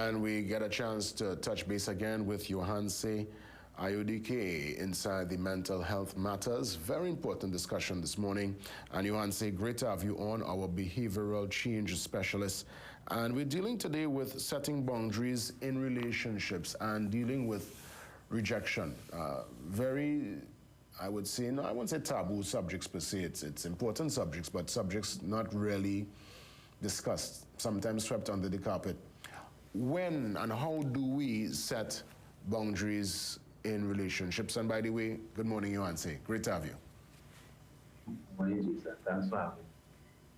And we get a chance to touch base again with Johanse IODK inside the mental health matters. Very important discussion this morning. And Johanse, great to have you on, our behavioral change specialist. And we're dealing today with setting boundaries in relationships and dealing with rejection. Very, I would say, no, I won't say taboo subjects per se. It's important subjects, but subjects not really discussed, sometimes swept under the carpet. When and how do we set boundaries in relationships? And by the way, good morning, Johanse. Great to have you. Good morning, Jason. Thanks for having me.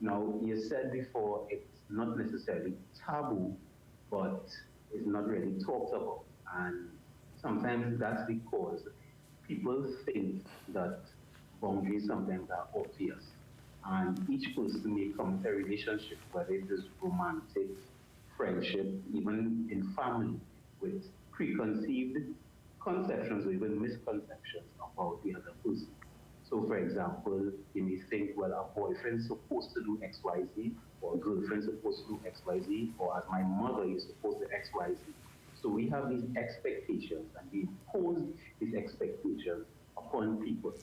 Now, you said before it's not necessarily taboo, but it's not really talked about. And sometimes that's because people think that boundaries sometimes are obvious. And each person may come to a relationship, whether it is romantic, friendship, even in family, with preconceived conceptions or even misconceptions about the other person. So, for example, you may think, well, a boyfriend is supposed to do X, Y, Z, or a girlfriend is supposed to do X, Y, Z, or as my mother is supposed to X, Y, Z. So we have these expectations, and we impose these expectations upon people.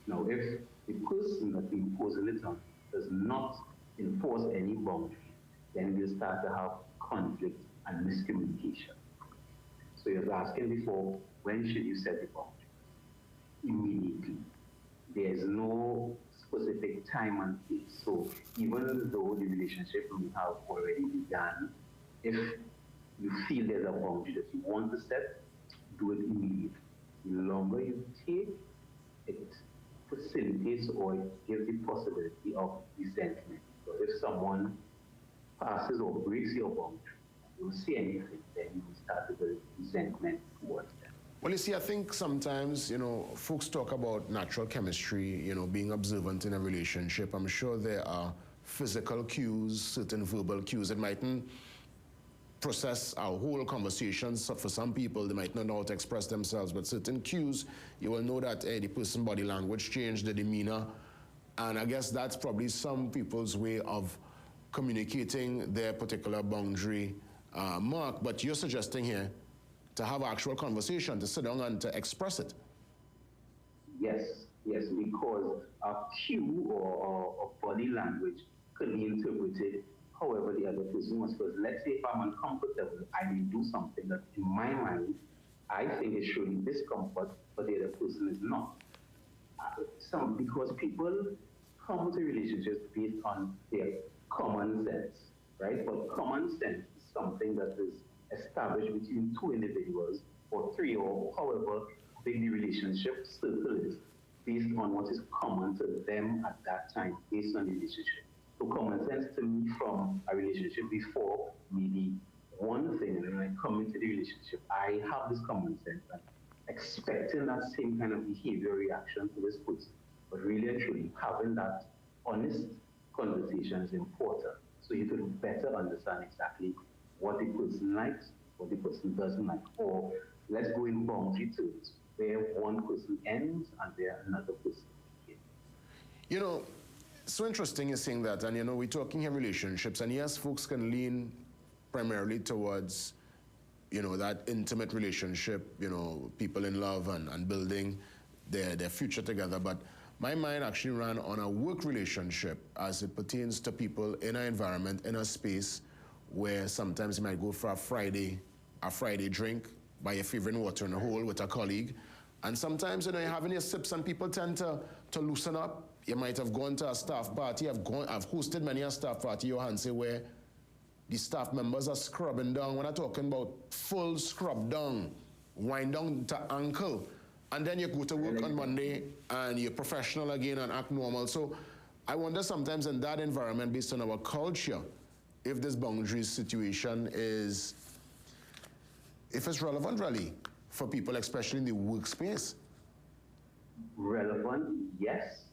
Now, if the person that we impose it on does not enforce any boundaries, then we'll start to have conflict and miscommunication. So you were asking before, when should you set the boundary? Immediately. There's no specific time and place. So even though the relationship may have already begun, if you feel there's a boundary that you want to set, do it immediately. The longer you take, it facilitates or it gives the possibility of resentment. So if someone passes or breaks your boundary, you will see anything, then you will start to build resentment towards them. Well, you see, I think sometimes, folks talk about natural chemistry, being observant in a relationship. I'm sure there are physical cues, certain verbal cues that mightn't process our whole conversations. So for some people, they might not know how to express themselves, but certain cues, you will know that the person's body language changed, the demeanor, and I guess that's probably some people's way of communicating their particular boundary mark. But you're suggesting here to have actual conversation, to sit down and to express it. Yes, because a cue or body language could be interpreted however the other person wants. Because let's say if I'm uncomfortable, I may do something that in my mind, I think is showing discomfort, but the other person is not. Because people come to relationships based on their common sense, right? But common sense is something that is established between two individuals or three, or however big the relationship circle is, based on what is common to them at that time, based on the relationship. So common sense to me from a relationship before maybe one thing, and when I come into the relationship, I have this common sense and expecting that same kind of behavior reaction to this person. But really and truly, having that honest conversation is important, so you can better understand exactly what the person likes, what the person doesn't like, or let's go in boundary terms, where one person ends and where another person begins. So interesting you're saying that, and we're talking here relationships, and yes, folks can lean primarily towards, that intimate relationship, people in love and building their future together, but my mind actually ran on a work relationship as it pertains to people in an environment, in a space where sometimes you might go for a Friday drink, buy your favorite water in a hole with a colleague, and sometimes you're having your sips and people tend to loosen up. You might have gone to a staff party. I've hosted many a staff party, Johanse, where the staff members are scrubbing down. When I'm talking about full scrub down, wind down to ankle, and then you go to work on Monday and you're professional again and act normal. So I wonder sometimes in that environment, based on our culture, if this boundaries situation if it's relevant really for people, especially in the workspace. Relevant, yes.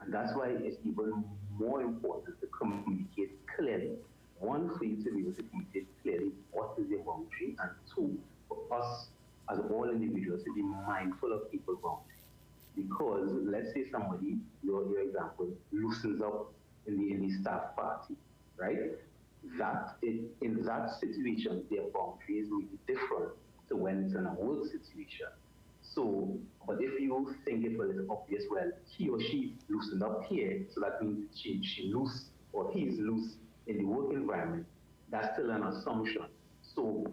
And that's why it's even more important to communicate clearly. One, for you to be able to communicate clearly what is your boundary, and two, for us as all individuals to be mindful of people's boundaries. Because let's say somebody, your example, loosens up in the staff party, right? in that situation, their boundaries will be different to when it's in a work situation. So, but if you think it was obvious, well, he or she loosened up here, so that means she loose or he's loose in the work environment, that's still an assumption. So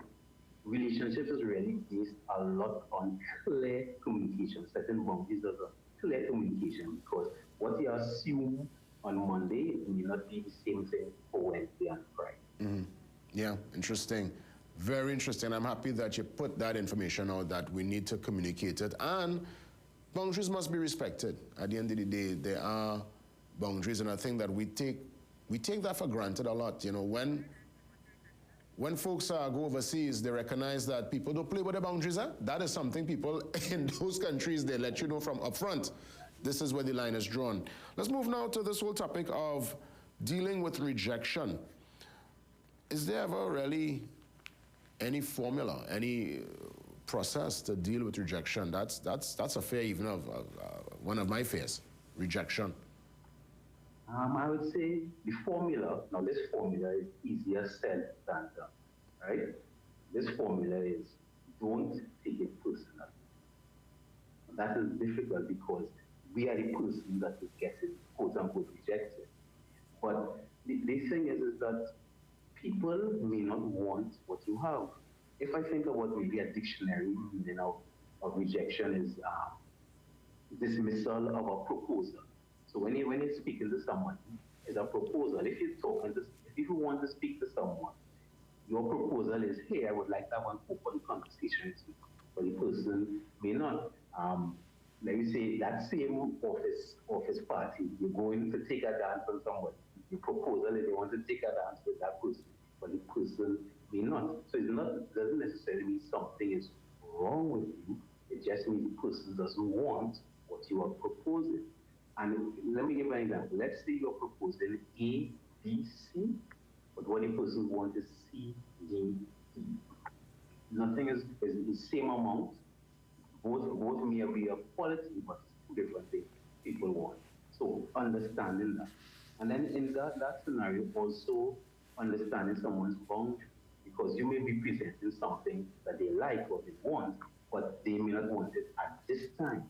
relationships is really based a lot on clear communication, setting boundaries of clear communication, because what you assume on Monday may not be the same thing for Wednesday and Friday. Mm-hmm. Yeah, interesting. Very interesting. I'm happy that you put that information out, that we need to communicate it, and boundaries must be respected. At the end of the day, there are boundaries, and I think that we take that for granted a lot. You know, when folks go overseas, they recognize that people don't play with the boundaries. That is something people in those countries, they let you know from up front. This is where the line is drawn. Let's move now to this whole topic of dealing with rejection. Is there ever really any formula, any process to deal with rejection? That's a fear even of one of my fears, rejection. I would say the formula, now this formula is easier said than done, right? This formula is don't take it personally. That is difficult because we are the person that is getting quote unquote rejected. But the thing is that people may not want what you have. If I think about maybe a dictionary meaning of rejection is dismissal of a proposal. So when you're speaking to someone, it's a proposal. If you want to speak to someone, your proposal is, hey, I would like to have an open conversation with you. But the person may not. Let me say that same office party, you're going to take a dance on someone. Your proposal is they want to take a dance with that person, but the person may not. So it doesn't necessarily mean something is wrong with you. It just means the person doesn't want what you are proposing. And let me give an example. Let's say you're proposing A, B, C, but what the person wants is C, D, E. Nothing is the same amount. Both may be of quality, but two different things people want. So understanding that. And then in that scenario, also understanding someone's boundary, because you may be presenting something that they like or they want, but they may not want it at this time.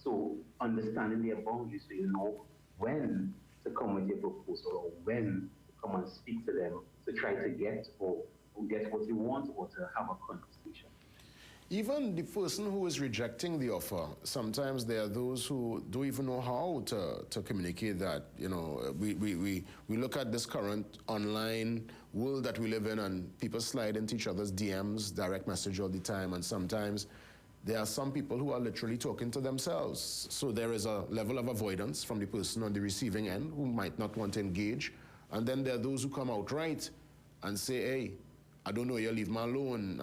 So understanding their boundaries, so you know when to come with your proposal or when to come and speak to them to try to get what you want or to have a conversation. Even the person who is rejecting the offer, sometimes there are those who don't even know how to communicate that. You know, we look at this current online world that we live in, and people slide into each other's DMs, direct message all the time, and sometimes there are some people who are literally talking to themselves. So there is a level of avoidance from the person on the receiving end who might not want to engage. And then there are those who come outright and say, hey, I don't know you, leave me alone.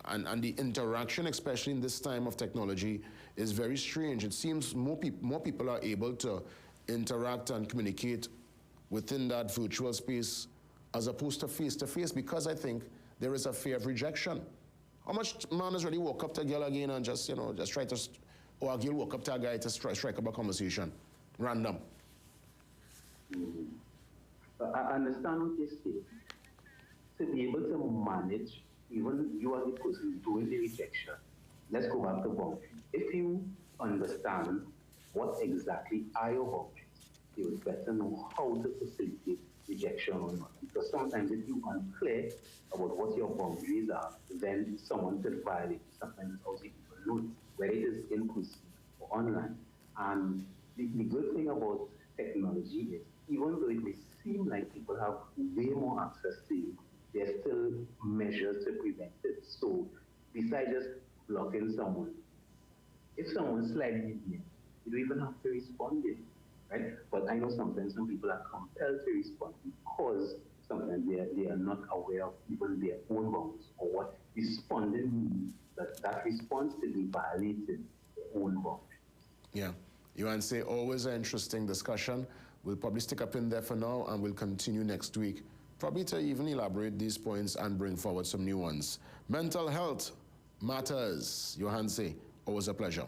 And the interaction, especially in this time of technology, is very strange. It seems more people are able to interact and communicate within that virtual space as opposed to face, because I think there is a fear of rejection. How much man has really walk up to a girl again and just try to, or a girl walk up to a guy to strike up a conversation, random? I understand what you say. To be able to manage, even you are the person doing the rejection, let's go back to boundaries. If you understand what exactly are your boundaries, you would better know how to facilitate rejection or not. Because sometimes if you're unclear about what your boundaries are, then someone could violate sometimes also people know, whether it is in person or online. And the good thing about technology is, even though it may seem like people have way more access to you, there are still measures to prevent it. So besides just blocking someone, if someone's sliding in here, you don't even have to respond yet, right? But I know sometimes some people are compelled to respond because sometimes they are not aware of even their own bounds or what responding means, that response to be violated their own bounds. Yeah, you want to say always an interesting discussion. We'll probably stick up in there for now and we'll continue next week, probably to even elaborate these points and bring forward some new ones. Mental health matters. Johanse, always a pleasure.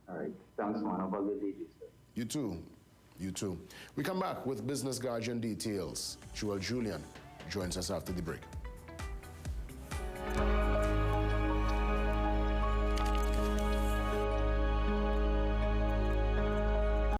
All right. Thanks, man. Have a good day, sir. You too. You too. We come back with Business Guardian details. Joel Julian joins us after the break.